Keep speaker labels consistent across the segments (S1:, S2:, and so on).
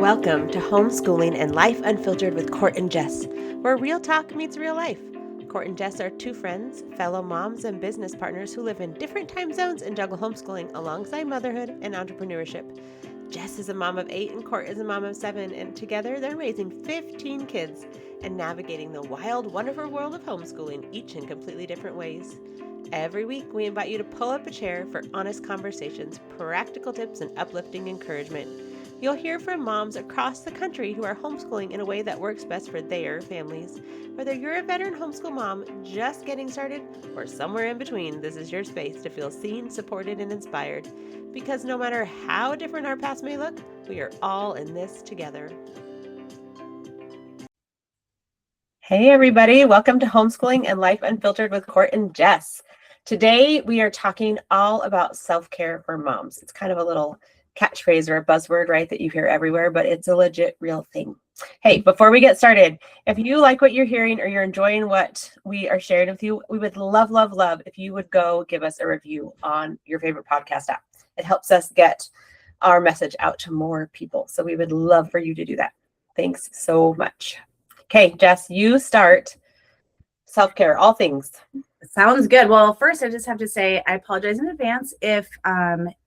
S1: Welcome to Homeschooling and Life Unfiltered with Court and Jess, where real talk meets real life. Court and Jess are two friends, fellow moms, and business partners who live in different time zones and juggle homeschooling alongside motherhood and entrepreneurship. Jess is a mom of 8 and Court is a mom of 7, and together they're raising 15 kids and navigating the wild, wonderful world of homeschooling, each in completely different ways. Every week, we invite you to pull up a chair for honest conversations, practical tips, and uplifting encouragement. You'll hear from moms across the country who are homeschooling in a way that works best for their families. Whether you're a veteran homeschool mom just getting started or somewhere in between, this is your space to feel seen, supported, and inspired. Because no matter how different our paths may look, we are all in this together. Hey everybody, welcome to Homeschooling and Life Unfiltered with Court and Jess. Today we are talking all about self-care for moms. It's kind of a little catchphrase or a buzzword, right, that you hear everywhere, but it's a legit real thing. Hey, before we get started, if you like what you're hearing or you're enjoying what we are sharing with you, we would love if you would go give us a review on your favorite podcast app. It helps us get our message out to more people. So we would love for you to do that. Thanks so much. Okay, Jess, you start. Self-care, all things.
S2: Sounds good. Well, first, I just have to say I apologize in advance if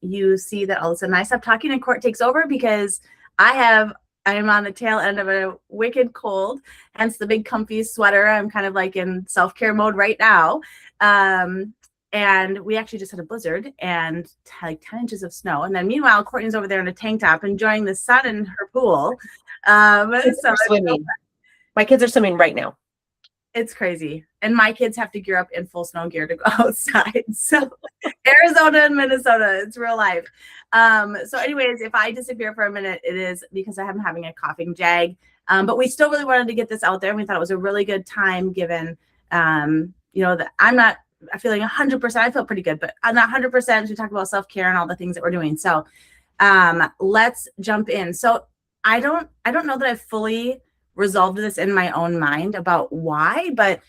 S2: you see that all of a sudden I stop talking and Court takes over, because I am on the tail end of a wicked cold, hence the big comfy sweater. I'm kind of like in self-care mode right now. And we actually just had a blizzard and like 10 inches of snow. And then meanwhile, Courtney's over there in a tank top enjoying the sun in her pool.
S1: Swimming. My kids are swimming right now.
S2: It's crazy. And my kids have to gear up in full snow gear to go outside. So Arizona and Minnesota, it's real life. So anyways, if I disappear for a minute, it is because I am having a coughing jag. But we still really wanted to get this out there. And we thought it was a really good time given, that I'm not feeling 100%. I feel pretty good, but I'm not 100% to talk about self-care and all the things that we're doing. So let's jump in. So I don't know that I've fully resolved this in my own mind about why, but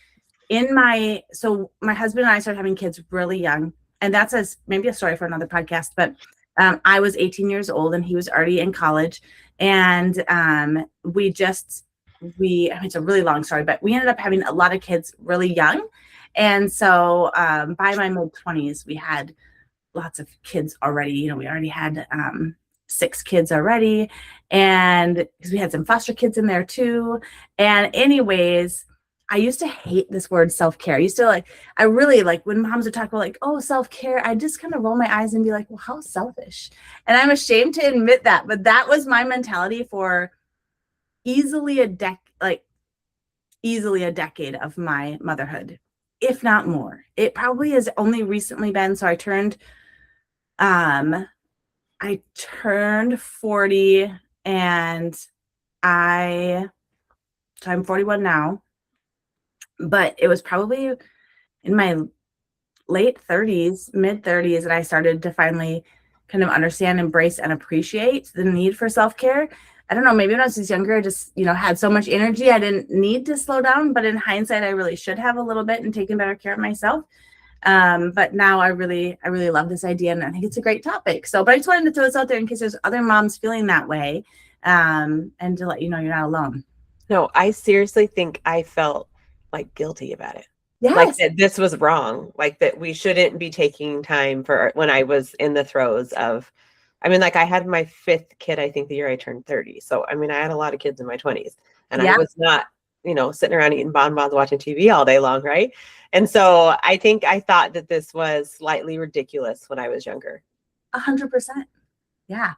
S2: so my husband and I started having kids really young, and that's maybe a story for another podcast, but I was 18 years old and he was already in college, and it's a really long story, but we ended up having a lot of kids really young. And so by my mid-20s, we had lots of kids already. We already had 6 kids already, and because we had some foster kids in there too. And anyways, I used to hate this word self-care. I really like when moms would talk about like, oh, self-care, I just kind of roll my eyes and be like, well, how selfish. And I'm ashamed to admit that, but that was my mentality for easily a decade of my motherhood, if not more. It probably has only recently been, so I turned 40, and I'm 41 now, but it was probably in my late 30s, mid 30s, that I started to finally kind of understand, embrace, and appreciate the need for self-care. I don't know, maybe when I was younger, I just, had so much energy, I didn't need to slow down, but in hindsight, I really should have a little bit and taken better care of myself. But now I really love this idea, and I think it's a great topic. But I just wanted to throw this out there in case there's other moms feeling that way, and to let you know you're not alone.
S1: No, I seriously think I felt like guilty about it.
S2: Yes.
S1: Like that this was wrong, like that we shouldn't be taking time for when I was in the throes of, I had my 5th kid, I think the year I turned 30. So, I had a lot of kids in my 20s, and I was not, sitting around eating bonbons, watching TV all day long. Right. And so I think I thought that this was slightly ridiculous when I was younger.
S2: 100%. Yeah.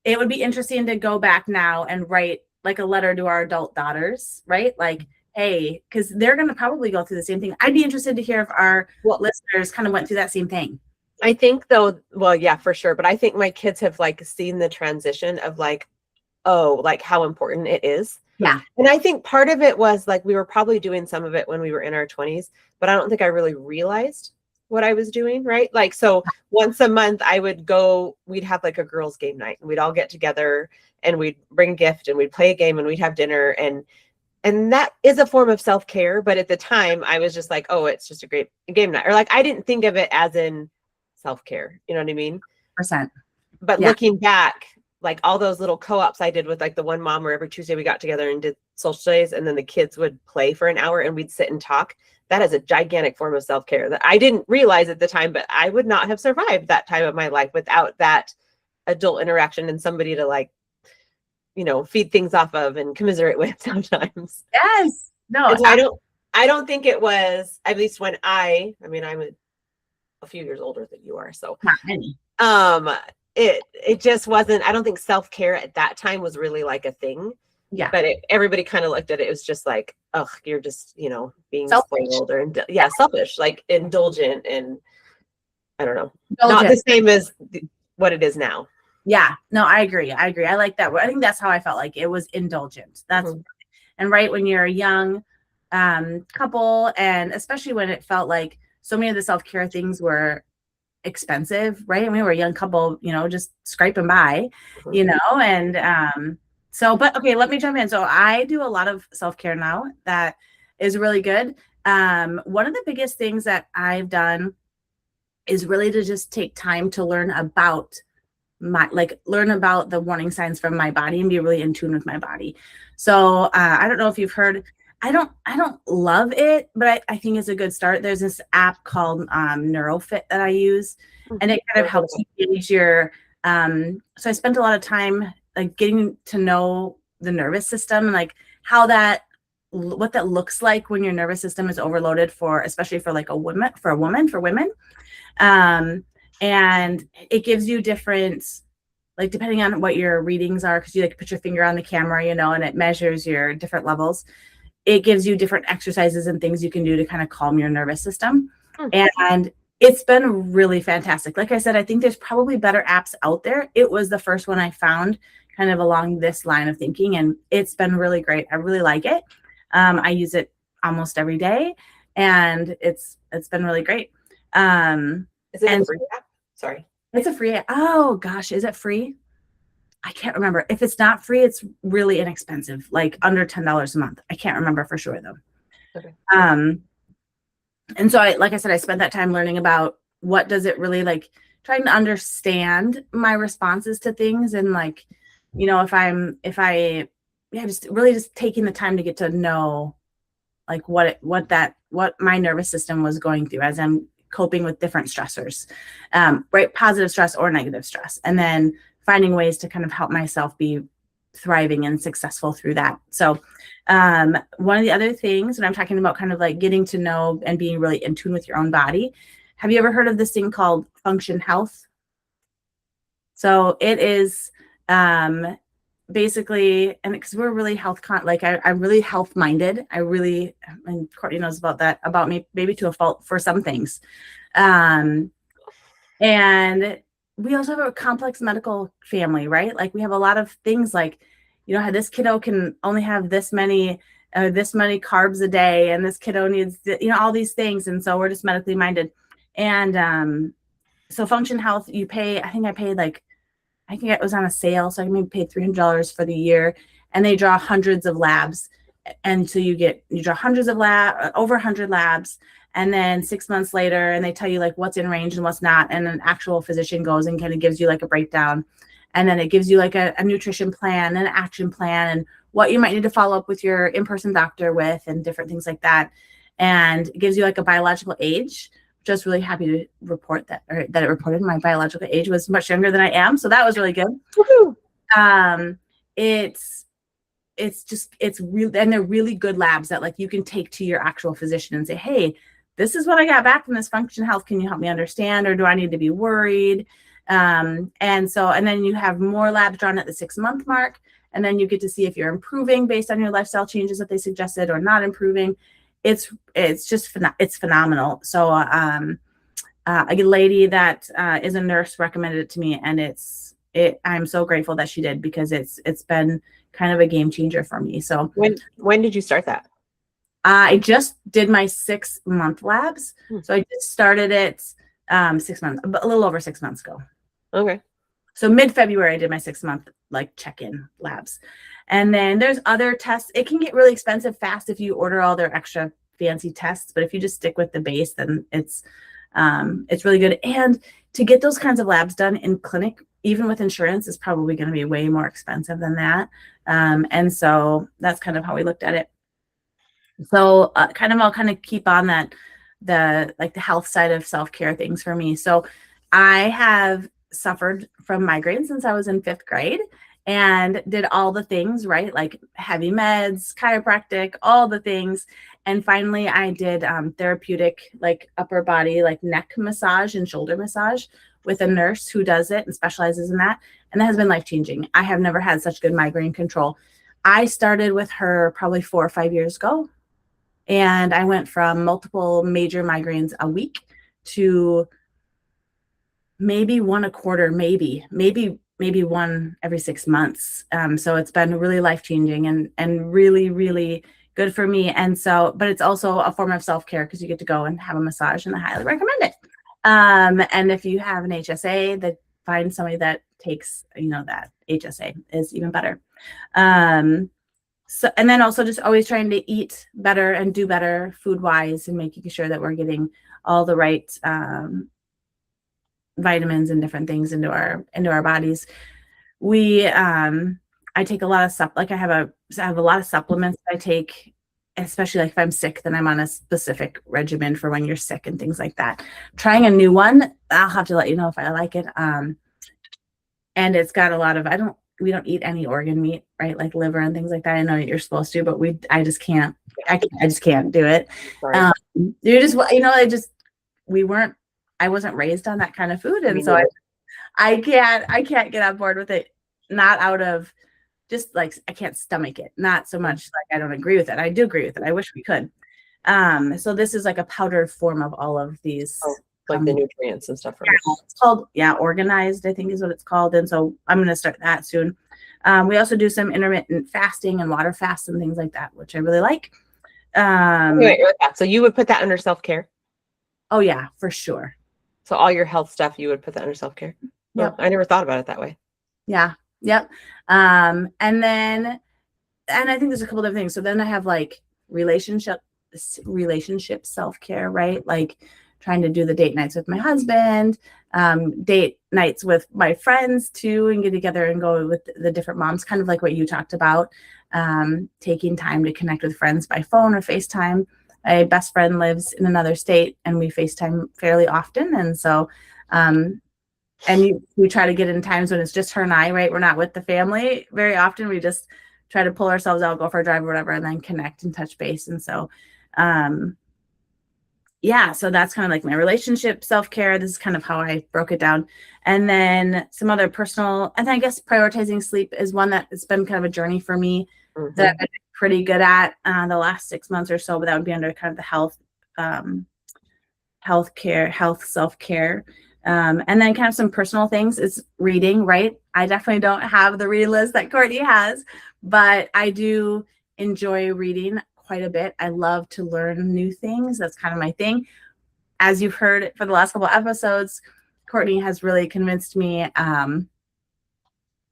S2: It would be interesting to go back now and write like a letter to our adult daughters, right? Like, hey, because they're going to probably go through the same thing. I'd be interested to hear if our listeners kind of went through that same thing.
S1: I think though, well, yeah, for sure. But I think my kids have seen the transition of how important it is.
S2: Yeah.
S1: And I think part of it was we were probably doing some of it when we were in our 20s, but I don't think I really realized what I was doing. Right. So once a month we'd have a girls' game night, and we'd all get together and we'd bring a gift and we'd play a game and we'd have dinner. And that is a form of self-care. But at the time I was just like, oh, it's just a great game night. Or I didn't think of it as in self-care. You know what I mean?
S2: %.
S1: But looking back, like all those little co-ops I did with like the one mom where every Tuesday we got together and did social days, and then the kids would play for an hour and we'd sit and talk. That is a gigantic form of self-care that I didn't realize at the time, but I would not have survived that time of my life without that adult interaction and somebody to like, feed things off of and commiserate with sometimes.
S2: Yes. No,
S1: And so I don't think it was, at least when I'm a few years older than you are. So
S2: not many.
S1: It just wasn't, I don't think self-care at that time was really like a thing.
S2: Yeah.
S1: But everybody kind of looked at it. It was just like, oh, you're just, being
S2: Selfish.
S1: spoiled or selfish, like indulgent, and I don't know,
S2: Indulgent.
S1: not the same as what it is now.
S2: Yeah, no, I agree. I like that. I think that's how I felt, like it was indulgent. That's and right when you're a young couple, and especially when it felt like so many of the self-care things were expensive, right? And we were a young couple, just scraping by, and but okay, let me jump in. So I do a lot of self-care now that is really good. One of the biggest things that I've done is really to just take time to learn about the warning signs from my body and be really in tune with my body. So I don't know if you've heard, I don't love it, but I think it's a good start. There's this app called NeuroFit that I use, and it kind of helps you gauge your so I spent a lot of time like getting to know the nervous system and like what that looks like when your nervous system is overloaded, especially for women. And it gives you different, like depending on what your readings are, because you like put your finger on the camera, and it measures your different levels. It gives you different exercises and things you can do to kind of calm your nervous system. And it's been really fantastic. Like I said, I think there's probably better apps out there. It was the first one I found kind of along this line of thinking, and it's been really great. I really like it. I use it almost every day, and it's been really great.
S1: Is it a free app? Sorry.
S2: It's a free app. Oh gosh, is it free? I can't remember. If it's not free, it's really inexpensive, like under $10 a month. I can't remember for sure though.
S1: Okay.
S2: And so like I said, I spent that time learning about what does it really like, trying to understand my responses to things, and like, just really just taking the time to get to know like what my nervous system was going through as I'm coping with different stressors, right? Positive stress or negative stress. And then finding ways to kind of help myself be thriving and successful through that. So one of the other things when I'm talking about kind of like getting to know and being really in tune with your own body, have you ever heard of this thing called Function Health? So it is basically, and because we're really I'm really health minded. And Courtney knows about that about me, maybe to a fault for some things. And we also have a complex medical family, right? Like we have a lot of things like, how this kiddo can only have this many carbs a day, and this kiddo needs, all these things. And so we're just medically minded. And so Function Health, you pay, I think it was on a sale, so I maybe paid $300 for the year, and they draw hundreds of labs. And so you draw hundreds of over 100 labs, and then 6 months later, and they tell you like what's in range and what's not. And an actual physician goes and kind of gives you like a breakdown. And then it gives you like a nutrition plan and an action plan and what you might need to follow up with your in-person doctor with and different things like that. And it gives you like a biological age. Just really happy to report that it reported my biological age was much younger than I am. So that was really good. Woohoo. It's really, and they're really good labs that like you can take to your actual physician and say, hey, this is what I got back from this Function Health. Can you help me understand, or do I need to be worried? And then you have more labs drawn at the 6-month mark, and then you get to see if you're improving based on your lifestyle changes that they suggested or not improving. It's phenomenal. So a lady that is a nurse recommended it to me, and I'm so grateful that she did, because it's been kind of a game changer for me. So
S1: when did you start that?
S2: I just did my 6-month labs. So I just started it 6 months, a little over 6 months ago.
S1: Okay.
S2: So mid-February I did my 6-month like check-in labs. And then there's other tests. It can get really expensive fast if you order all their extra fancy tests, but if you just stick with the base, then it's really good. And to get those kinds of labs done in clinic, even with insurance, is probably going to be way more expensive than that. And so that's kind of how we looked at it. So I'll kind of keep on that, the health side of self-care things for me. So I have suffered from migraines since I was in 5th grade and did all the things, right? Like heavy meds, chiropractic, all the things. And finally I did therapeutic, like upper body, like neck massage and shoulder massage with a nurse who does it and specializes in that. And that has been life-changing. I have never had such good migraine control. I started with her probably 4 or 5 years ago. And I went from multiple major migraines a week to maybe one a quarter, maybe one every 6 months. So it's been really life-changing and really, really good for me. And so, but it's also a form of self-care because you get to go and have a massage, and I highly recommend it. And if you have an HSA, that find somebody that takes, that HSA is even better. So, and then also just always trying to eat better and do better food wise, and making sure that we're getting all the right vitamins and different things into our bodies. I take a lot of I have a lot of supplements I take, especially like if I'm sick, then I'm on a specific regimen for when you're sick and things like that. Trying a new one, I'll have to let you know if I like it. And it's got a lot of, we don't eat any organ meat, right? Like liver and things like that. I know you're supposed to, but I just can't do it.
S1: Right.
S2: I wasn't raised on that kind of food. And so I can't get on board with it. Not out of just like, I can't stomach it. Not so much like I don't agree with it. I do agree with it. I wish we could. So this is like a powdered form of all of these.
S1: Like the nutrients and stuff. Right?
S2: Yeah, it's called, Organized, I think is what it's called. And so I'm going to start that soon. We also do some intermittent fasting and water fasts and things like that, which I really like.
S1: So you would put that under self-care?
S2: Oh yeah, for sure.
S1: So all your health stuff, you would put that under self-care?
S2: Yep.
S1: I never thought about it that way.
S2: Yeah. Yep. And I think there's a couple other things. So then I have like relationship self-care, right? Like trying to do the date nights with my husband, date nights with my friends too, and get together and go with the different moms, kind of like what you talked about, taking time to connect with friends by phone or FaceTime. My best friend lives in another state and we FaceTime fairly often. And so, we try to get in times when it's just her and I, right? We're not with the family very often. We just try to pull ourselves out, go for a drive or whatever, and then connect and touch base. And so, so that's kind of like my relationship self-care. This is kind of how I broke it down. And then some other personal, and I guess prioritizing sleep is one that it's been kind of a journey for me that I've been pretty good at the last 6 months or so, but that would be under kind of the health self-care. And then kind of some personal things is reading, right? I definitely don't have the read list that Courtney has, but I do enjoy reading quite a bit. I love to learn new things. That's kind of my thing. As you've heard for the last couple of episodes, Courtney has really convinced me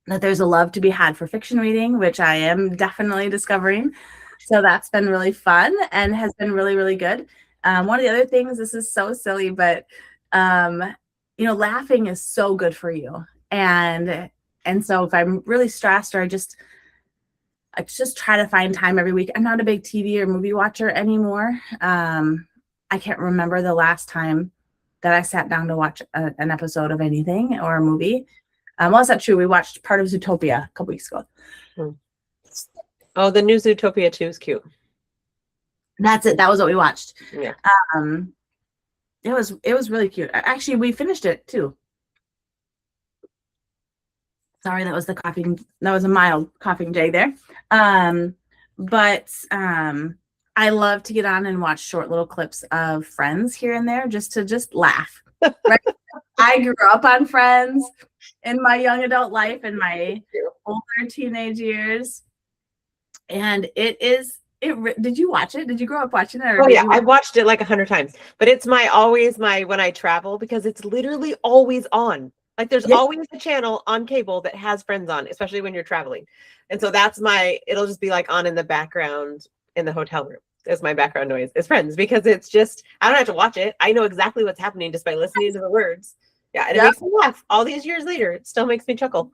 S2: that there's a love to be had for fiction reading, which I am definitely discovering. So that's been really fun and has been really, really good. One of the other things, this is so silly, but laughing is so good for you. And so if I'm really stressed, or I just try to find time every week. I'm not a big TV or movie watcher anymore. I can't remember the last time that I sat down to watch an episode of anything or a movie. Well, it's not true. We watched part of Zootopia a couple weeks ago.
S1: Oh, the new Zootopia 2 is cute.
S2: That's it. That was what we watched.
S1: Yeah.
S2: It was really cute. Actually, we finished it too. Sorry, that was a mild coughing jay there. But I love to get on and watch short little clips of Friends here and there just to laugh. Right? I grew up on Friends in my young adult life and my older teenage years. And did you watch it? Did you grow up watching it?
S1: Oh yeah, I watched it like 100 times, but it's always when I travel, because it's literally always on. Like there's always a channel on cable that has Friends on, especially when you're traveling. And so it'll just be like on in the background in the hotel room. As my background noise is Friends, because it's just, I don't have to watch it. I know exactly what's happening just by listening to the words. Yeah, and it
S2: Yep.
S1: makes me laugh. All these years later, it still makes me chuckle.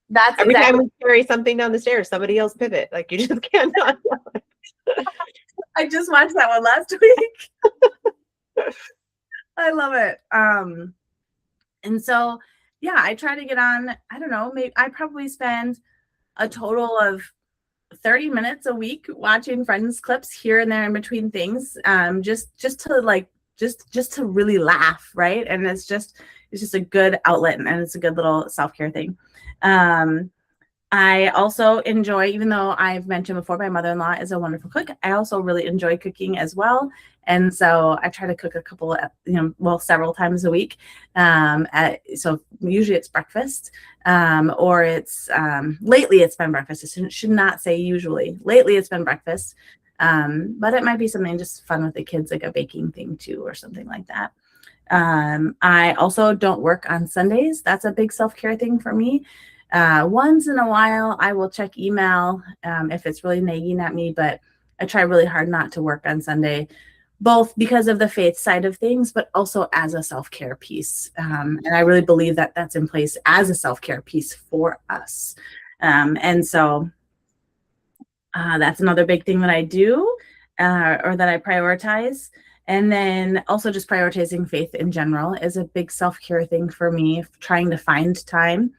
S2: That's
S1: Every
S2: exactly.
S1: time we carry something down the stairs, somebody else pivot. Like, you just cannot.
S2: I just watched that one last week. I love it. And so, yeah, I try to get on, I don't know, maybe I probably spend a total of 30 minutes a week watching Friends clips here and there in between things, just to like, just to really laugh, right? And it's just a good outlet, and it's a good little self-care thing. I also enjoy, even though I've mentioned before, my mother-in-law is a wonderful cook, I also really enjoy cooking as well. And so I try to cook a couple, several times a week. So usually it's breakfast, or it's, lately it's been breakfast. I should not say usually. Lately it's been breakfast. But it might be something just fun with the kids, like a baking thing too, or something like that. I also don't work on Sundays. That's a big self-care thing for me. Once in a while, I will check email if it's really nagging at me, but I try really hard not to work on Sunday, both because of the faith side of things, but also as a self-care piece. And I really believe that that's in place as a self-care piece for us. And so that's another big thing that I do, or that I prioritize. And then also just prioritizing faith in general is a big self-care thing for me, trying to find time.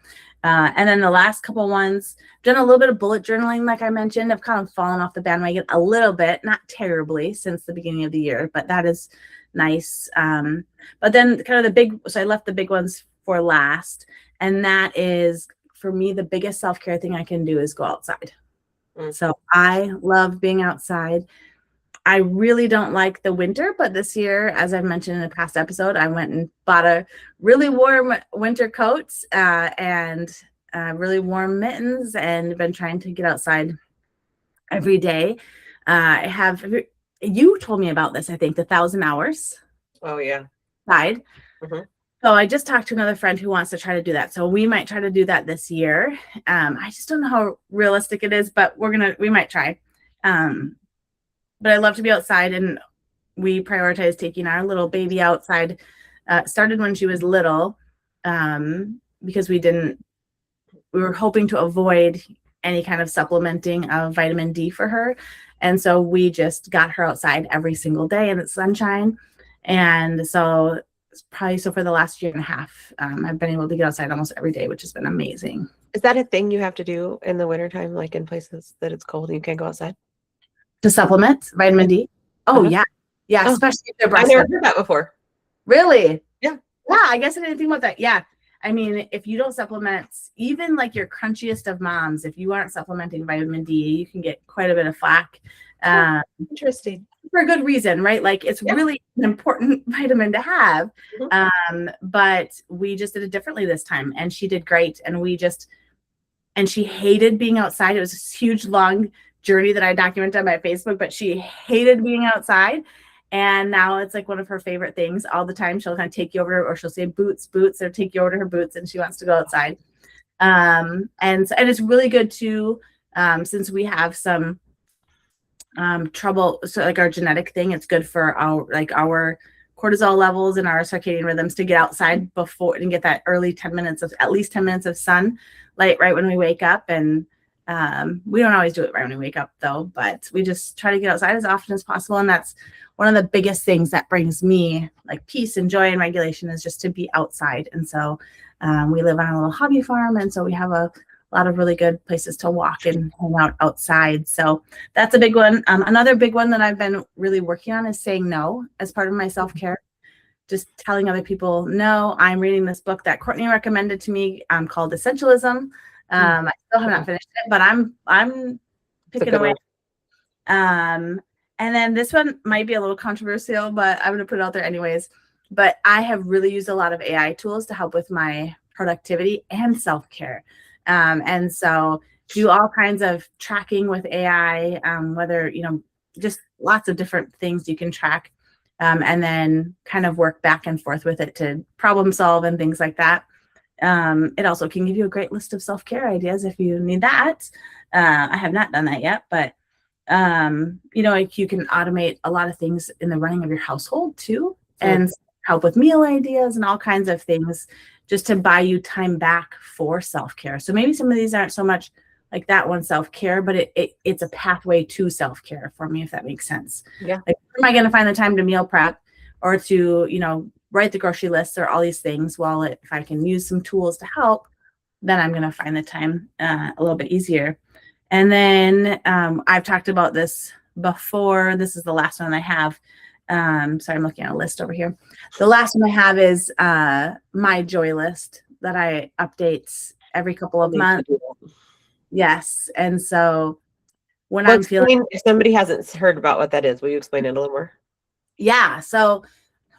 S2: And then the last couple ones, done a little bit of bullet journaling, like I mentioned. I've kind of fallen off the bandwagon a little bit, not terribly, since the beginning of the year, but that is nice. But then kind of so I left the big ones for last. And that is, for me, the biggest self-care thing I can do is go outside. So I love being outside. I really don't like the winter, but this year, as I've mentioned in a past episode, I went and bought a really warm winter coat and really warm mittens, and been trying to get outside every day. You told me about this, I think, the 1,000 hours.
S1: Oh, yeah.
S2: Side. Mm-hmm. So I just talked to another friend who wants to try to do that. So we might try to do that this year. I just don't know how realistic it is, but we might try. But I love to be outside, and we prioritize taking our little baby outside. Started when she was little, because we were hoping to avoid any kind of supplementing of vitamin D for her. And so we just got her outside every single day in the sunshine. And so for the last year and a half, I've been able to get outside almost every day, which has been amazing.
S1: Is that a thing you have to do in the wintertime, like in places that it's cold and you can't go outside?
S2: To supplement vitamin D? Oh, yeah. Yeah, especially if they're breastfed.
S1: I never heard that before.
S2: Really?
S1: Yeah.
S2: Yeah, I guess I didn't think about that. Yeah. I mean, if you don't supplement, even like your crunchiest of moms, if you aren't supplementing vitamin D, you can get quite a bit of flack.
S1: Interesting.
S2: For a good reason, right? Like, it's really an important vitamin to have. Mm-hmm. But we just did it differently this time, and she did great. And she hated being outside. It was a huge, long journey that I documented on my Facebook, but she hated being outside. And now it's like one of her favorite things. All the time she'll kind of take you over, or she'll say boots, or take you over to her boots, and she wants to go outside. And it's really good too, since we have some trouble. So like our genetic thing, it's good for our cortisol levels and our circadian rhythms to get outside before and get that early at least 10 minutes of sunlight right when we wake up. And we don't always do it right when we wake up though, but we just try to get outside as often as possible. And that's one of the biggest things that brings me like peace and joy and regulation, is just to be outside. And so we live on a little hobby farm, and so we have a lot of really good places to walk and hang out outside. So that's a big one. Another big one that I've been really working on is saying no as part of my self-care. Just telling other people, no, I'm reading this book that Courtney recommended to me called Essentialism. I still have not finished it, but I'm picking away. And then this one might be a little controversial, but I'm going to put it out there anyways. But I have really used a lot of AI tools to help with my productivity and self-care. And so do all kinds of tracking with AI, whether, just lots of different things you can track, and then kind of work back and forth with it to problem solve and things like that. It also can give you a great list of self-care ideas if you need that. I have not done that yet, but like you can automate a lot of things in the running of your household too. And help with meal ideas and all kinds of things just to buy you time back for self-care. So maybe some of these aren't so much like that one self-care, but it's a pathway to self-care for me, if that makes sense.
S1: Yeah.
S2: Like, where am I going to find the time to meal prep or to, write the grocery lists or all these things? Well, if I can use some tools to help, then I'm going to find the time a little bit easier. And then I've talked about this before. This is the last one I have. Sorry, I'm looking at a list over here. The last one I have is my joy list that I update every couple of months. Yes. And so when I'm feeling,
S1: if somebody hasn't heard about what that is, will you explain it a little more?
S2: Yeah. So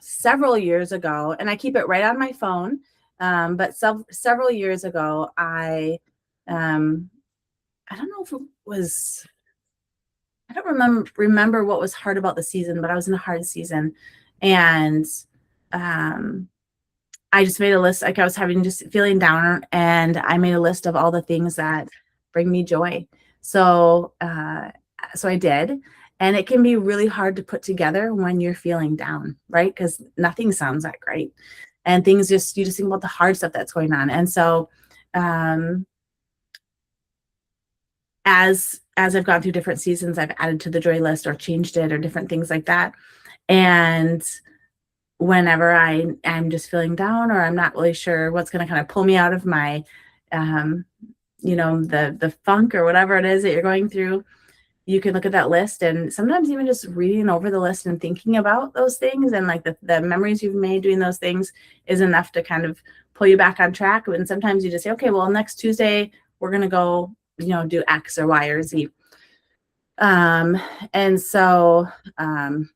S2: several years ago, and I keep it right on my phone. But several years ago, I don't know if it was, I don't remember what was hard about the season, but I was in a hard season, and I just made a list. Like, I was just feeling down, and I made a list of all the things that bring me joy. So I did. And it can be really hard to put together when you're feeling down, right? Because nothing sounds that great. And you just think about the hard stuff that's going on. And so as I've gone through different seasons, I've added to the joy list or changed it or different things like that. And whenever I'm just feeling down, or I'm not really sure what's going to kind of pull me out of my, the funk or whatever it is that you're going through, you can look at that list, and sometimes even just reading over the list and thinking about those things and like the memories you've made doing those things is enough to kind of pull you back on track. And sometimes you just say, okay, well, next Tuesday we're going to go, do X or Y or Z. And so the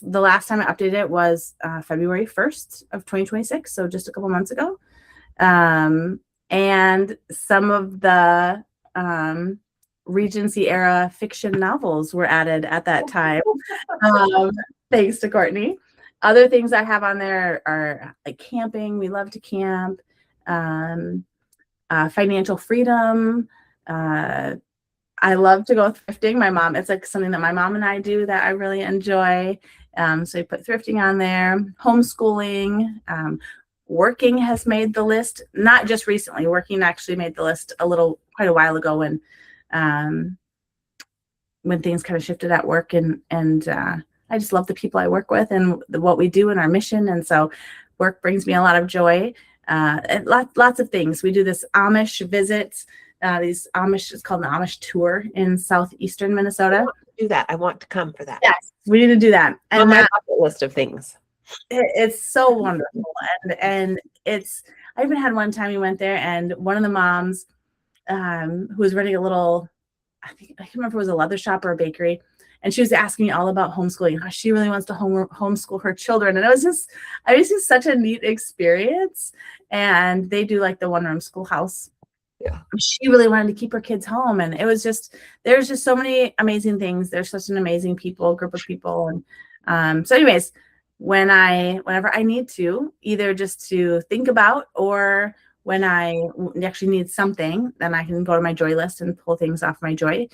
S2: last time I updated it was February 1st of 2026. So just a couple months ago. And some of the Regency era fiction novels were added at that time. Thanks to Courtney. Other things I have on there are like camping. We love to camp. Financial freedom. I love to go thrifting. It's like something that my mom and I do that I really enjoy. So I put thrifting on there. Homeschooling. Working has made the list, not just recently. Working actually made the list quite a while ago when things kind of shifted at work, and I just love the people I work with and what we do and our mission. And so work brings me a lot of joy. And lots of things. We do this Amish visit. It's called an Amish tour in southeastern Minnesota.
S1: I want to do that. I want to come for that.
S2: Yes, we need to do that.
S1: And my bucket list of things.
S2: It's so wonderful. And I even had one time we went there, and one of the moms who was running a little, I can't remember if it was a leather shop or a bakery, and she was asking me all about homeschooling, how she really wants to homeschool her children. And it was just such a neat experience. And they do like the one-room schoolhouse.
S1: Yeah.
S2: She really wanted to keep her kids home. And it was there's just so many amazing things. There's such an amazing group of people. And so anyways, whenever I need to, either just to think about, or when I actually need something, then I can go to my joy list and pull things off my joy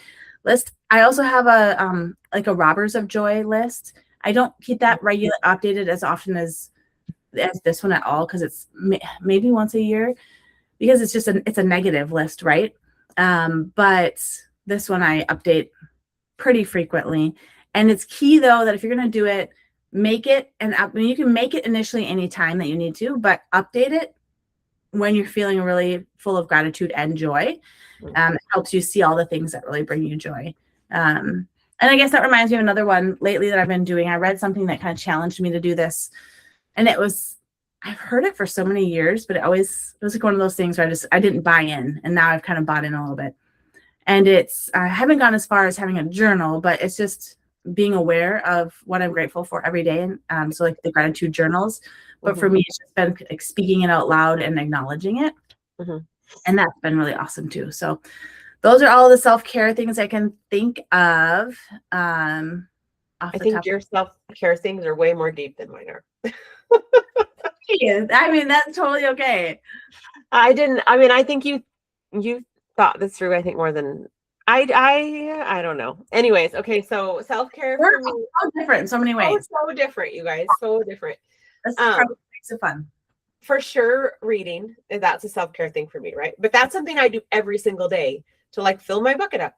S2: list. I also have a robbers of joy list. I don't keep that updated as often as this one at all, because it's maybe once a year, because it's a negative list, right? But this one I update pretty frequently. And it's key, though, that if you're going to do it, make it you can make it initially anytime that you need to, but update it when you're feeling really full of gratitude and joy. It helps you see all the things that really bring you joy. And I guess that reminds me of another one lately that I've been doing. I read something that kind of challenged me to do this, and I've heard it for so many years, but it was like one of those things where I didn't buy in, and now I've kind of bought in a little bit. And I haven't gone as far as having a journal, but it's just being aware of what I'm grateful for every day. And so like the gratitude journals, but for me, it's just been like speaking it out loud and acknowledging it. And that's been really awesome too. So those are all the self-care things I can think of.
S1: I think your self-care things are way more deep than mine are.
S2: I mean, that's totally okay.
S1: I think you thought this through, I think, more than I don't know. Anyways, okay, so self-care for me,
S2: so different in so many ways.
S1: So different, you guys, so different.
S2: That's
S1: Um,
S2: probably makes it fun.
S1: for sure, reading, that's a self-care thing for me, right? But that's something I do every single day to like fill my bucket up.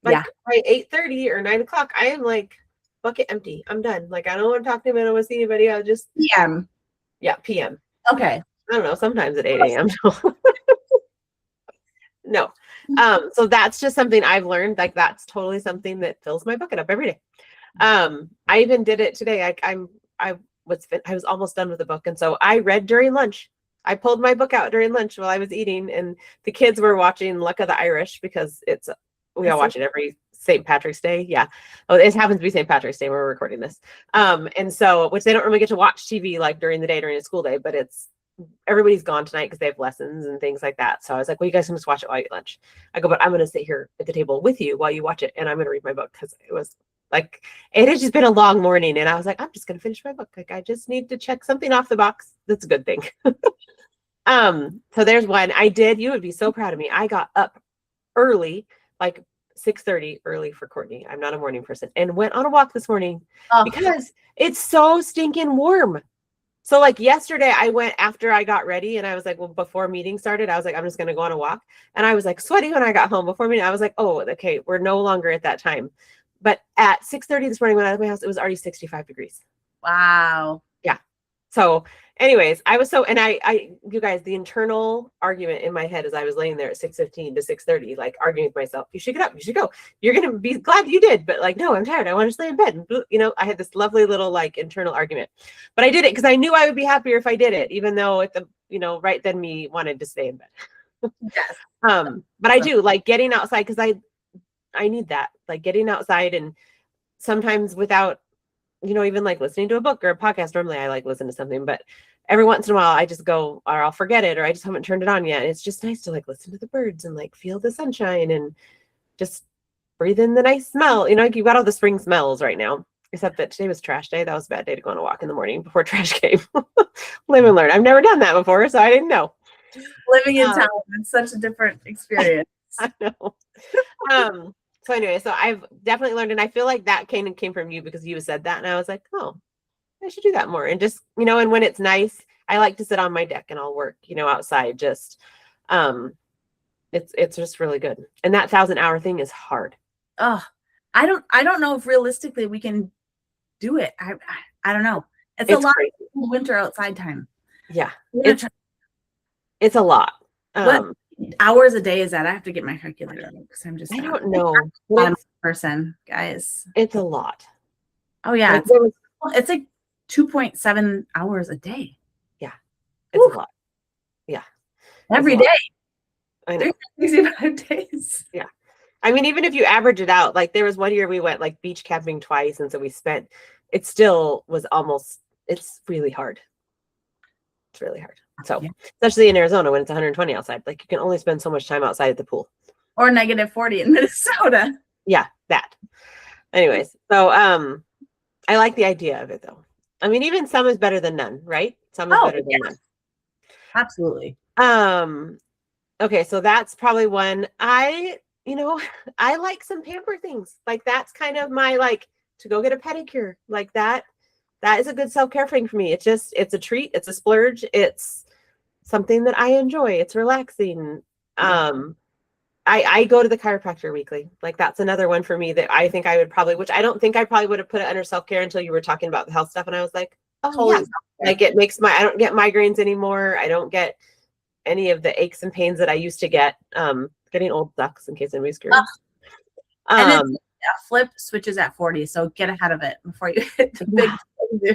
S1: Like by 8:30 or 9 o'clock, I am like bucket empty. I'm done. Like I don't want to talk to anybody. I don't want to see anybody. I'll just
S2: PM.
S1: Yeah, PM.
S2: Okay.
S1: I don't know, sometimes at 8 a.m. No. So that's just something I've learned. Like that's totally something that fills my bucket up every day. I even did it today. I was almost done with the book, and so I read during lunch. I pulled my book out during lunch while I was eating, and the kids were watching Luck of the Irish because we all watch it every St. Patrick's Day. Yeah. Oh, it happens to be St. Patrick's Day when we're recording this. And so, which they don't really get to watch TV like during the day, during a school day, but everybody's gone tonight because they have lessons and things like that. So I was like, well, you guys can just watch it while you eat lunch. I go, but I'm going to sit here at the table with you while you watch it. And I'm going to read my book because it has just been a long morning. And I was like, I'm just going to finish my book. Like, I just need to check something off the box. That's a good thing. So there's one you would be so proud of me. I got up early, like 6:30 early for Courtney. I'm not a morning person, and went on a walk this morning because it's so stinking warm. So like yesterday I went after I got ready and I was like, well, before meeting started, I was like, I'm just going to go on a walk. And I was like sweaty when I got home before meeting. I was like, oh, okay, we're no longer at that time. But at 6:30 this morning when I left my house, it was already 65 degrees.
S2: Wow.
S1: Yeah. So anyways, you guys, the internal argument in my head as I was laying there at 6:15 to 6:30, like arguing with myself, you should get up, you should go. You're going to be glad you did. But like, no, I'm tired. I want to stay in bed. And, I had this lovely little like internal argument, but I did it because I knew I would be happier if I did it, even though right then me wanted to stay in bed.
S2: Yes.
S1: But I do like getting outside because I need that, like getting outside, and sometimes without, even like listening to a book or a podcast. Normally I like listen to something, but every once in a while I just go, or I'll forget it, or I just haven't turned it on yet. And it's just nice to like listen to the birds and like feel the sunshine and just breathe in the nice smell. Like you've got all the spring smells right now, except that today was trash day. That was a bad day to go on a walk in the morning before trash came. Live and learn. I've never done that before, so I didn't know.
S2: Living in town is such a different experience.
S1: I know. So anyway, so I've definitely learned, and I feel like that came from you because you said that, and I was like, oh, I should do that more. And just, and when it's nice, I like to sit on my deck and I'll work, outside. Just, it's just really good. And that 1,000-hour thing is hard.
S2: Oh, I don't know if realistically we can do it. I don't know. It's a lot
S1: crazy.
S2: of winter outside time.
S1: Yeah, it's a lot.
S2: What hours a day is that? I have to get my calculator because I'm just
S1: I don't know.
S2: Person, guys.
S1: It's a lot.
S2: Oh yeah, it's like 2.7 hours a day.
S1: Yeah, it's a lot. Yeah,
S2: every day.
S1: I know.
S2: 365 days.
S1: Yeah, I mean, even if you average it out, like there was one year we went like beach camping twice, and so we spent. It still was almost. It's really hard. It's really hard. So, especially in Arizona when it's 120 outside, like you can only spend so much time outside at the pool.
S2: Or -40 in Minnesota.
S1: Yeah, that. Anyways, so I like the idea of it though. I mean, even some is better than none, right? Some is better than none.
S2: Absolutely.
S1: Okay, so that's probably one. I like some pamper things. Like that's kind of my like to go get a pedicure. Like that is a good self-care thing for me. It's a treat, it's a splurge, it's something that I enjoy. It's relaxing. I go to the chiropractor weekly. Like that's another one for me that I think I would probably, which I don't think I probably would have put it under self-care until you were talking about the health stuff. And I was like, oh totally. Yeah. Like it makes I don't get migraines anymore. I don't get any of the aches and pains that I used to get. Getting old sucks, in case anybody's curious.
S2: And then flip switches at 40. So get ahead of it before you hit the big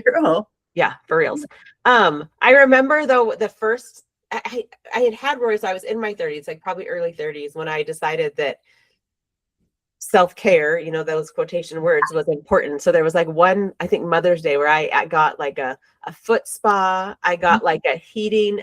S2: 0.
S1: Yeah, for reals. I remember though the first I had Rory, so I was in my 30s, like probably early 30s, when I decided that self-care, those quotation words, was important. So there was like one, I think Mother's Day, where I got like a foot spa. I got like a heating.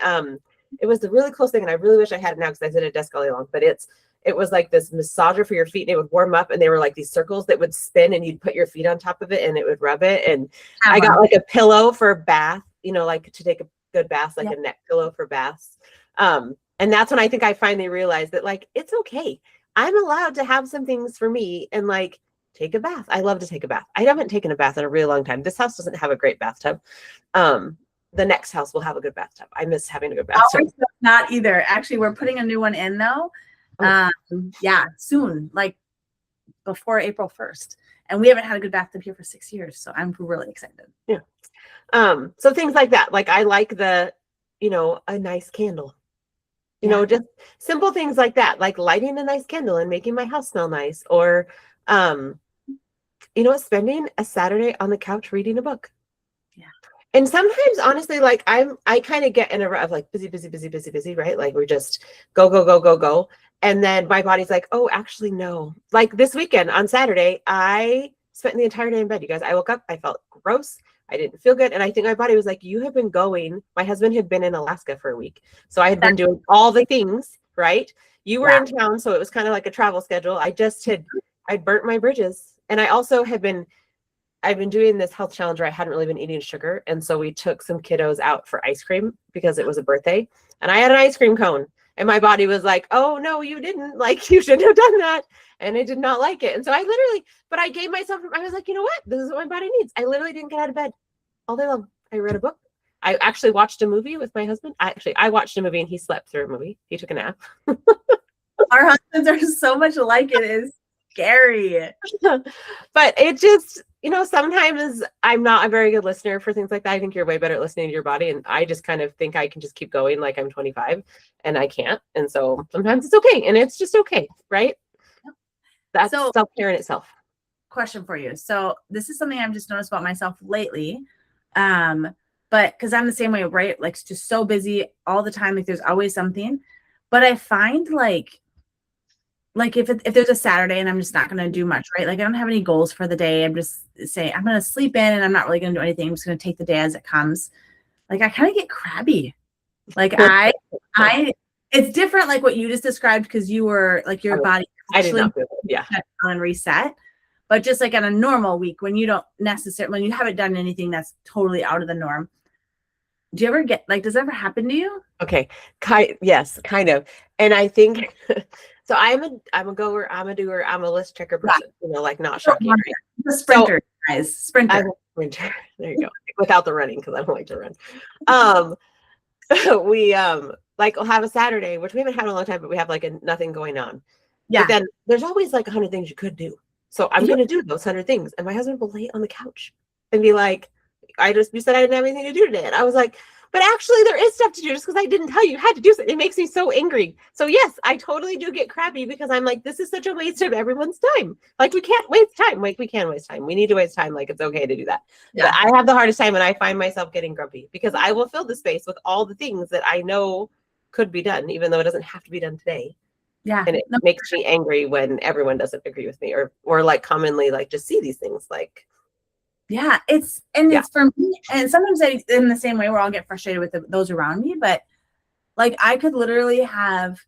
S1: It was the really close thing, and I really wish I had it now because I sit at a desk all day long. But it was like this massager for your feet, and it would warm up, and they were like these circles that would spin, and you'd put your feet on top of it, and it would rub it. And I got like a pillow for a bath, like to take a good bath, like a neck pillow for baths. And that's when I think I finally realized that like it's okay. I'm allowed to have some things for me and like take a bath. I love to take a bath. I haven't taken a bath in a really long time. This house doesn't have a great bathtub. the next house will have a good bathtub. I miss having a good bathtub.
S2: Ours does not either. Actually, we're putting a new one in though. Yeah, soon, like before April 1st. And we haven't had a good bathtub here for 6 years. So I'm really excited.
S1: Yeah. So things like that. Like I like the, a nice candle. Just simple things like that, like lighting a nice candle and making my house smell nice, or spending a Saturday on the couch reading a book.
S2: Yeah.
S1: And sometimes, honestly, like I kind of get in a rut of like busy, right? Like we're just go. And then my body's like, oh, actually, no. Like this weekend on Saturday, I spent the entire day in bed. You guys, I woke up, I felt gross. I didn't feel good. And I think my body was like, you have been going. My husband had been in Alaska for a week. So I had been doing all the things, right? You were in town. So it was kind of like a travel schedule. I burnt my bridges. And I also I've been doing this health challenge where I hadn't really been eating sugar. And so we took some kiddos out for ice cream because it was a birthday. And I had an ice cream cone. And my body was like, oh, no, you didn't. Like, you shouldn't have done that. And I did not like it. And so I gave myself, I was like, you know what? This is what my body needs. I literally didn't get out of bed all day long. I read a book. I actually watched a movie with my husband. I watched a movie and he slept through a movie. He took a nap.
S2: Our husbands are so much alike. It is scary.
S1: But it just, sometimes I'm not a very good listener for things like that. I think you're way better at listening to your body. And I just kind of think I can just keep going like I'm 25 and I can't. And so sometimes it's okay. And it's just okay. Right. That's self-care in itself.
S2: Question for you. So this is something I've just noticed about myself lately. But because I'm the same way, right? Like just so busy all the time. Like there's always something. But I find like if there's a Saturday and I'm just not going to do much, right? Like I don't have any goals for the day. I'm just saying I'm going to sleep in and I'm not really going to do anything. I'm just going to take the day as it comes. Like I kind of get crabby. Like it's different. Like what you just described, because you were like your body.
S1: I did not feel it. Yeah.
S2: On reset. But just like on a normal week when you haven't done anything that's totally out of the norm. Do you ever does it ever happen to you?
S1: Okay. Yes, kind of. And I think, so I'm a goer, I'm a doer, I'm a list checker person, like not shocking. Right?
S2: The sprinter, guys. Sprinter.
S1: I'm a sprinter. There you go. Without the running, because I don't like to run. We we'll have a Saturday, which we haven't had in a long time, but we have nothing going on. Yeah. But then there's always 100 things you could do. So I'm going to do those 100 things. And my husband will lay on the couch and be like, you said I didn't have anything to do today. And I was like, but actually there is stuff to do just because I didn't tell you had to do something. It makes me so angry. So yes, I totally do get crabby because I'm like, this is such a waste of everyone's time. Like we can't waste time. Like we can waste time. We need to waste time. Like it's okay to do that. Yeah. But I have the hardest time when I find myself getting grumpy because I will fill the space with all the things that I know could be done, even though it doesn't have to be done today.
S2: Yeah.
S1: And it makes me angry when everyone doesn't agree with me or commonly just see these things like.
S2: Yeah, it's for me. And sometimes in the same way where I'll get frustrated with those around me, but I could literally have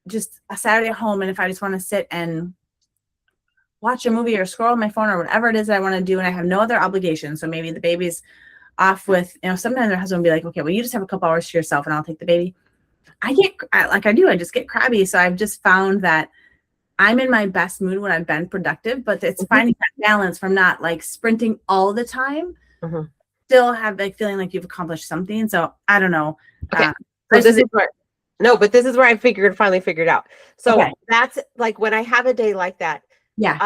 S2: just a Saturday at home. And if I just want to sit and watch a movie or scroll on my phone or whatever it is that I want to do, and I have no other obligation. So maybe the baby's off with, sometimes their husband will be like, okay, well, you just have a couple hours to yourself and I'll take the baby. I just get crabby. So I've just found that I'm in my best mood when I've been productive, but it's finding that balance from not sprinting all the time, still have feeling like you've accomplished something. So I don't know.
S1: Okay. But this is where I finally figured out. So that's when I have a day like that. Yeah.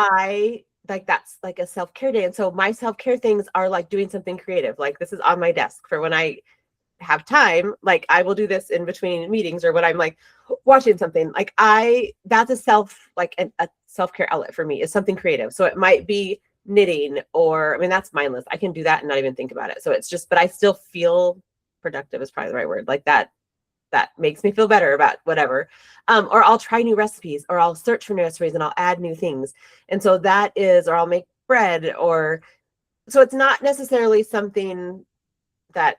S1: That's a self-care day. And so my self-care things are doing something creative. This is on my desk for when I have time. I will do this in between meetings or when I'm watching something. That's a self-care outlet for me, is something creative. So it might be knitting or, that's mindless. I can do that and not even think about it. So it's just, but I still feel productive is probably the right word. That makes me feel better about whatever. Or I'll try new recipes or I'll search for new recipes and I'll add new things. And so that is, or I'll make bread so it's not necessarily something that,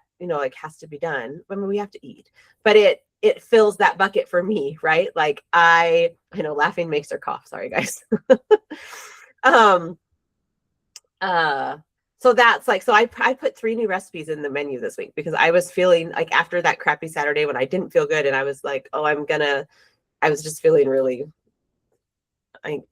S1: has to be done. We have to eat, but it fills that bucket for me, right? I know laughing makes her cough. Sorry, guys. So that's so I put 3 new recipes in the menu this week because I was feeling after that crappy Saturday when I didn't feel good and I was I was just feeling really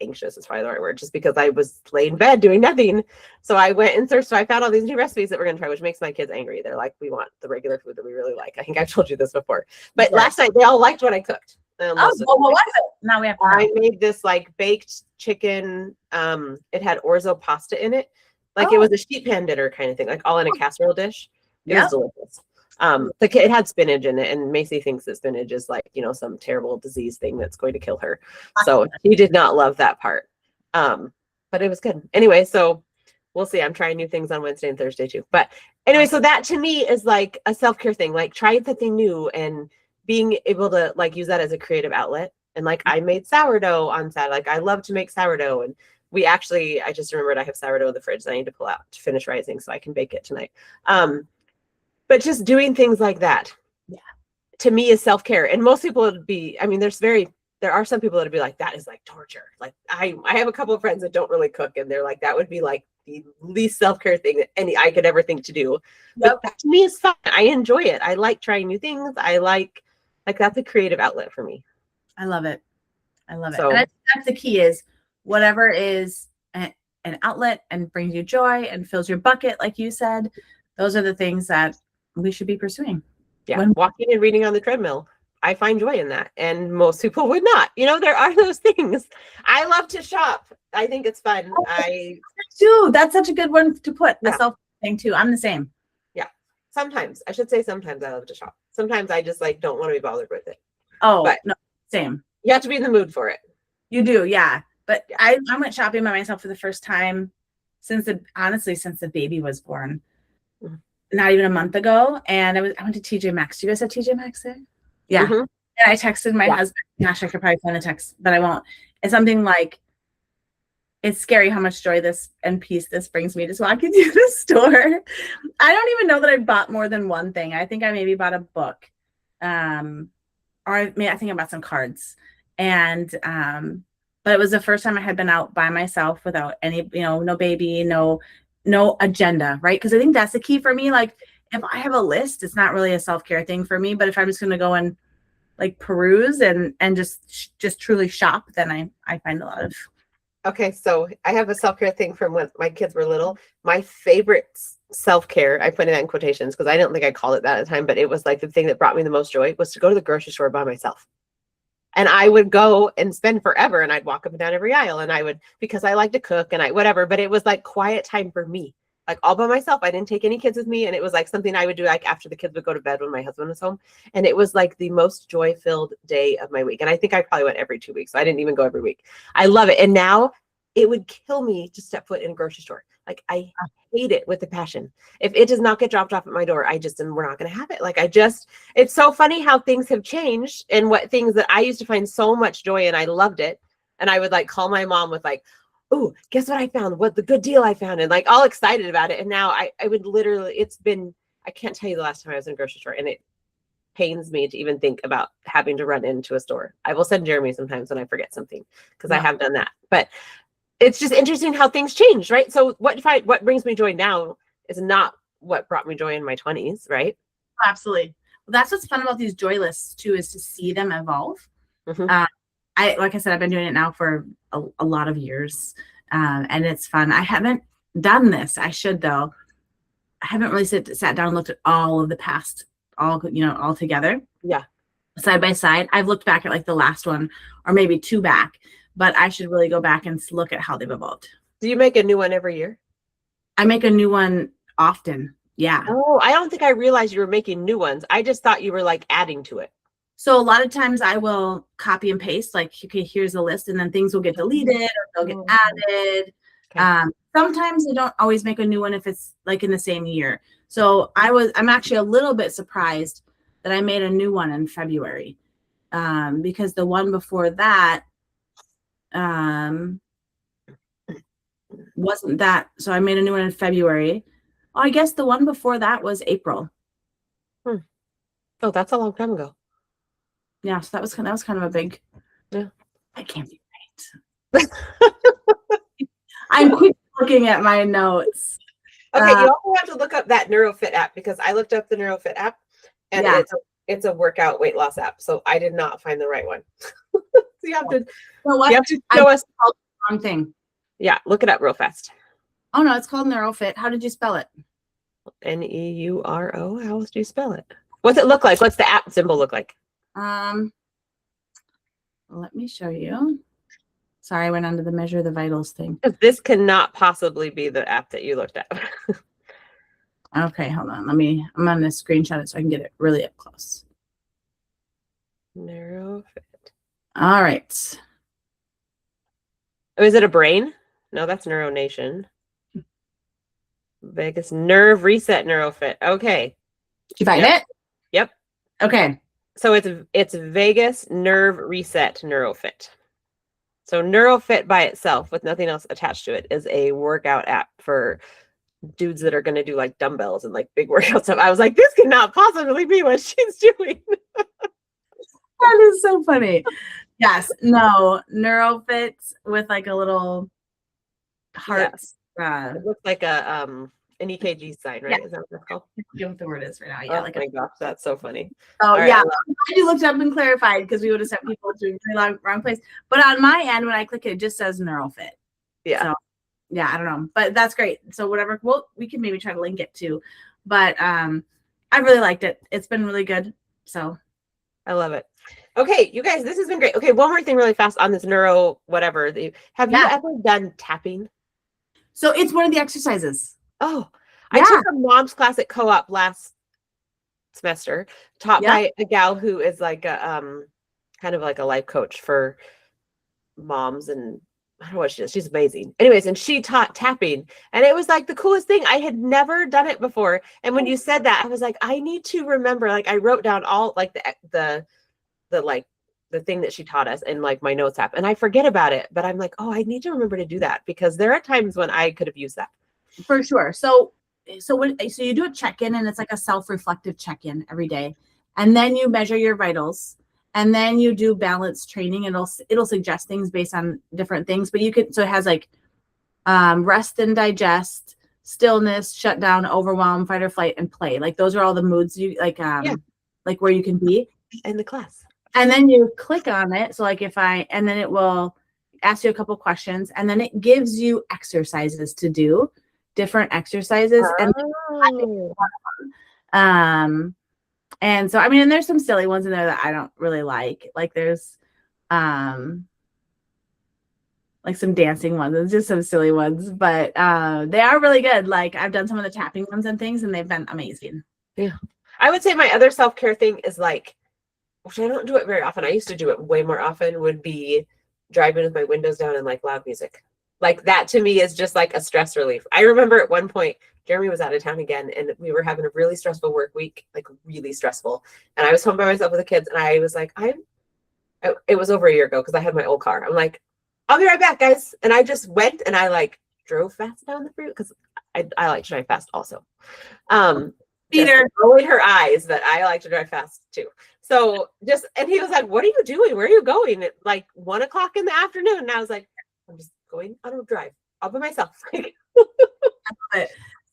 S1: anxious is probably the right word, just because I was laying in bed doing nothing. So I went and searched. So I found all these new recipes that we're going to try, which makes my kids angry. They're like, we want the regular food that we really like. I think I've told you this before. But last night, they all liked what I cooked.
S2: Oh, well, what was it? Now we have to know.
S1: I made this like baked chicken. It had orzo pasta in it. Like it was a sheet pan dinner kind of thing, like all in a casserole dish. It was delicious. Like it had spinach in it, and Macy thinks that spinach is like, some terrible disease thing that's going to kill her. So she did not love that part. But it was good. Anyway, so we'll see. I'm trying new things on Wednesday and Thursday too. But anyway, so that to me is like a self-care thing, like trying something new and being able to like use that as a creative outlet. And like I made sourdough on Saturday. Like I love to make sourdough, and I just remembered I have sourdough in the fridge that I need to pull out to finish rising so I can bake it tonight. But just doing things like that, to me is self-care. And most people would be, I mean, there are some people that would be like, that is like torture. Like I have a couple of friends that don't really cook, and they're like, that would be like the least self-care thing that I could ever think to do. But that to me is fun. I enjoy it. I like trying new things. I like that's a creative outlet for me.
S2: I love it. And I think that's the key, is whatever is an outlet and brings you joy and fills your bucket, like you said, those are the things that we should be pursuing.
S1: Yeah. Walking and reading on the treadmill, I find joy in that. And most people would not. There are those things. I love to shop. I think it's fun. I
S2: too. That's such a good one to put. A self thing too. I'm the same.
S1: Yeah. Sometimes. I should say sometimes I love to shop. Sometimes I just like don't want to be bothered with it.
S2: Oh, but no, same.
S1: You have to be in the mood for it.
S2: You do, yeah. But I went shopping by myself for the first time since the baby was born. Mm-hmm. Not even a month ago. And I went to TJ Maxx. Do you guys have TJ Maxx there? Yeah. Mm-hmm. And I texted my husband. Gosh, I could probably send a text, but I won't. It's something like, it's scary how much joy and peace this brings me just walking through the store. I don't even know that I bought more than one thing. I think I maybe bought a book. Or I think I bought some cards. And but it was the first time I had been out by myself without any, no baby, no agenda, right? Because I think that's the key for me. Like if I have a list, it's not really a self-care thing for me. But if I'm just going to go and like peruse and just truly shop, then I find a lot of.
S1: Okay, so I have a self-care thing from when my kids were little. My favorite self-care, I put it in quotations because I don't think I called it that at the time, but it was like the thing that brought me the most joy was to go to the grocery store by myself. And I would go and spend forever, and I'd walk up and down every aisle, and because I like to cook and whatever, but it was like quiet time for me, like all by myself. I didn't take any kids with me. And it was like something I would do like after the kids would go to bed when my husband was home. And it was like the most joy-filled day of my week. And I think I probably went every 2 weeks. So I didn't even go every week. I love it. And now it would kill me to step foot in a grocery store. Like I hate it with a passion. If it does not get dropped off at my door, we're not going to have it. Like it's so funny how things have changed, and what things that I used to find so much joy in, I loved it. And I would like call my mom with like, oh, guess what I found? What the good deal I found, and like all excited about it. And now I would literally, I can't tell you the last time I was in a grocery store, and it pains me to even think about having to run into a store. I will send Jeremy sometimes when I forget something, because I have done that. But it's just interesting how things change, right? So what brings me joy now is not what brought me joy in my 20s, right?
S2: Absolutely. Well, that's what's fun about these joy lists too, is to see them evolve. Mm-hmm. Like I said, I've been doing it now for a lot of years, and it's fun. I haven't done this. I should, though. I haven't really sat down and looked at all of the past, all together.
S1: Yeah.
S2: Side by side. I've looked back at like the last one, or maybe two back. But I should really go back and look at how they've evolved.
S1: Do you make a new one every year?
S2: I make a new one often. Yeah.
S1: Oh, I don't think I realized you were making new ones. I just thought you were like adding to it.
S2: So a lot of times I will copy and paste, like, okay, here's the list, and then things will get deleted or they'll get added. Okay. Sometimes I don't always make a new one if it's like in the same year. So I'm actually a little bit surprised that I made a new one in February, because the one before that, wasn't that, so I made a new one in February. Oh, I guess the one before that was April.
S1: Oh, that's a long time ago.
S2: Yeah, so that was kind of a big.
S1: Yeah,
S2: I can't be right. I'm quick looking at my notes.
S1: Okay, you also have to look up that NeuroFit app, because I looked up the NeuroFit app, and it's a workout weight loss app. So I did not find the right one. So you have to,
S2: what?
S1: you have to show us.
S2: Wrong thing.
S1: Yeah, look it up real fast.
S2: Oh no, it's called NeuroFit. How did you spell it?
S1: Neuro. How else do you spell it? What's it look like? What's the app symbol look like?
S2: Let me show you. Sorry, I went under the measure the vitals thing.
S1: This cannot possibly be the app that you looked at.
S2: Okay, hold on. I'm going to screenshot it so I can get it really up close.
S1: NeuroFit.
S2: All right.
S1: Oh, is it a brain? No, that's NeuroNation. Vegas Nerve Reset NeuroFit. Okay.
S2: Did you find it?
S1: Yep.
S2: Okay.
S1: So it's Vegas Nerve Reset NeuroFit. So NeuroFit by itself, with nothing else attached to it, is a workout app for dudes that are going to do like dumbbells and like big workout stuff. I was like, this cannot possibly be what she's doing.
S2: That is so funny. Yes. No. NeuroFit with like a little heart.
S1: Yes. It looks like an EKG sign, right? Yeah. Is that what that's called?
S2: I don't know what the word is right now. Yeah.
S1: Oh my gosh, that's so funny.
S2: Oh yeah. I looked up and clarified because we would have sent people to a really wrong place. But on my end, when I click it just says NeuroFit.
S1: Yeah.
S2: So, yeah, I don't know. But that's great. So whatever, we can maybe try to link it too. But I really liked it. It's been really good. So
S1: I love it. Okay, you guys, this has been great. Okay, one more thing really fast on this neuro whatever. Have you ever done tapping?
S2: So it's one of the exercises.
S1: Oh, I took a mom's class at Co-op last semester, taught by a gal who is like a kind of like a life coach for moms, and I don't know what she does. She's amazing. Anyways, and she taught tapping, and it was like the coolest thing. I had never done it before. And when you said that, I was like, I need to remember. Like I wrote down all like the thing that she taught us in like my notes app, and I forget about it, but I'm like, oh, I need to remember to do that because there are times when I could have used that.
S2: For sure. So you do a check-in, and it's like a self-reflective check-in every day. And then you measure your vitals, and then you do balance training. It'll suggest things based on different things, but so it has like rest and digest, stillness, shut down, overwhelm, fight or flight, and play. Like those are all the moods you like where you can be
S1: in the class.
S2: And then you click on it. So like and then it will ask you a couple questions, and then it gives you exercises to do, different exercises. And so, I mean, and there's some silly ones in there that I don't really like. Like there's like some dancing ones and just some silly ones, but they are really good. Like I've done some of the tapping ones and things, and they've been amazing.
S1: Yeah. I would say my other self-care thing is like, which I don't do it very often. I used to do it way more often, would be driving with my windows down and like loud music. Like that to me is just like a stress relief. I remember at one point, Jeremy was out of town again, and we were having a really stressful work week, like really stressful. And I was home by myself with the kids, and I was like, it was over a year ago because I had my old car. I'm like, I'll be right back, guys. And I just went and I like drove fast down the freeway because I like to drive fast also. Peter rolling her eyes that I like to drive fast too. So and he was like, what are you doing? Where are you going? At like 1 o'clock in the afternoon. And I was like, I'm just going on a drive all by myself.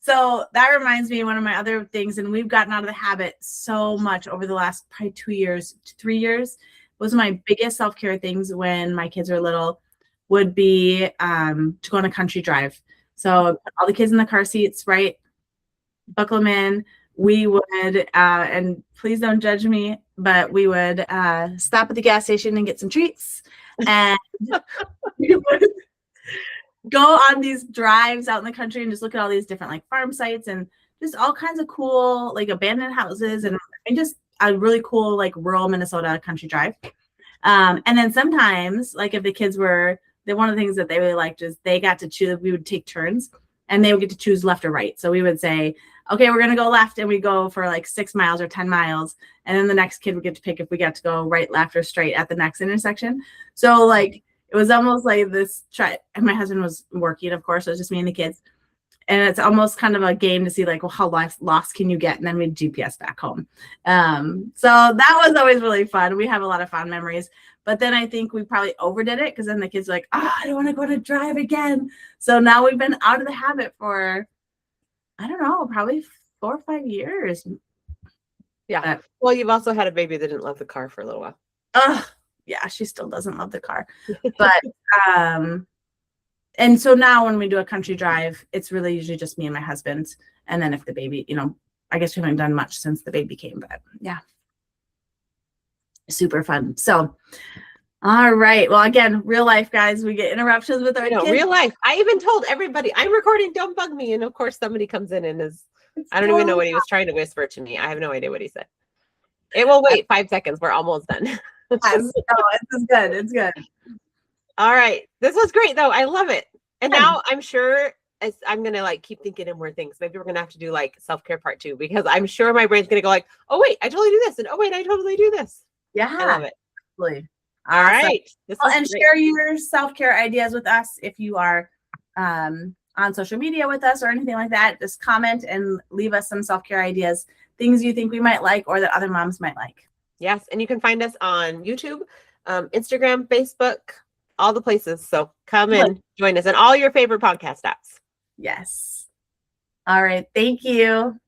S2: So that reminds me of one of my other things, and we've gotten out of the habit so much over the last probably 2 years, 3 years. Was my biggest self-care things when my kids were little would be to go on a country drive. So put all the kids in the car seats, right? Buckle them in. We would, and please don't judge me, but we would stop at the gas station and get some treats. And we would go on these drives out in the country and just look at all these different like farm sites and just all kinds of cool like abandoned houses and just a really cool like rural Minnesota country drive. And then sometimes like if the kids one of the things that they really liked is they got to choose, we would take turns and they would get to choose left or right. So we would say, okay, we're going to go left, and we go for like 6 miles or 10 miles. And then the next kid would get to pick if we got to go right, left, or straight at the next intersection. So like, it was almost like this and my husband was working, of course, so it was just me and the kids. And it's almost kind of a game to see like, well, how lost can you get? And then we GPS back home. So that was always really fun. We have a lot of fond memories. But then I think we probably overdid it because then the kids were like, I don't want to go to drive again. So now we've been out of the habit for, I don't know, probably 4 or 5 years.
S1: Yeah. Well, you've also had a baby that didn't love the car for a little while.
S2: yeah, she still doesn't love the car. But and so now when we do a country drive, it's really usually just me and my husband. And then if the baby, I guess we haven't done much since the baby came, but yeah. Super fun. So, all right. Well, again, real life, guys, we get interruptions with our kids.
S1: Real life. I even told everybody, I'm recording, don't bug me. And of course, somebody comes in and I don't even know what he was trying to whisper to me. I have no idea what he said. It will wait 5 seconds. We're almost done.
S2: Yes, it's good. It's good.
S1: All right. This was great, though. I love it. And now I'm sure I'm going to keep thinking of more things. Maybe we're going to have to do self-care part 2, because I'm sure my brain's going to go oh, wait, I totally do this. And oh, wait, I totally do this.
S2: Yeah.
S1: I love it.
S2: Absolutely.
S1: All right.
S2: And share your self-care ideas with us if you are on social media with us or anything like that. Just comment and leave us some self-care ideas, things you think we might like or that other moms might like.
S1: Yes. And you can find us on YouTube, Instagram, Facebook, all the places. So come and join us and all your favorite podcast apps.
S2: Yes. All right. Thank you.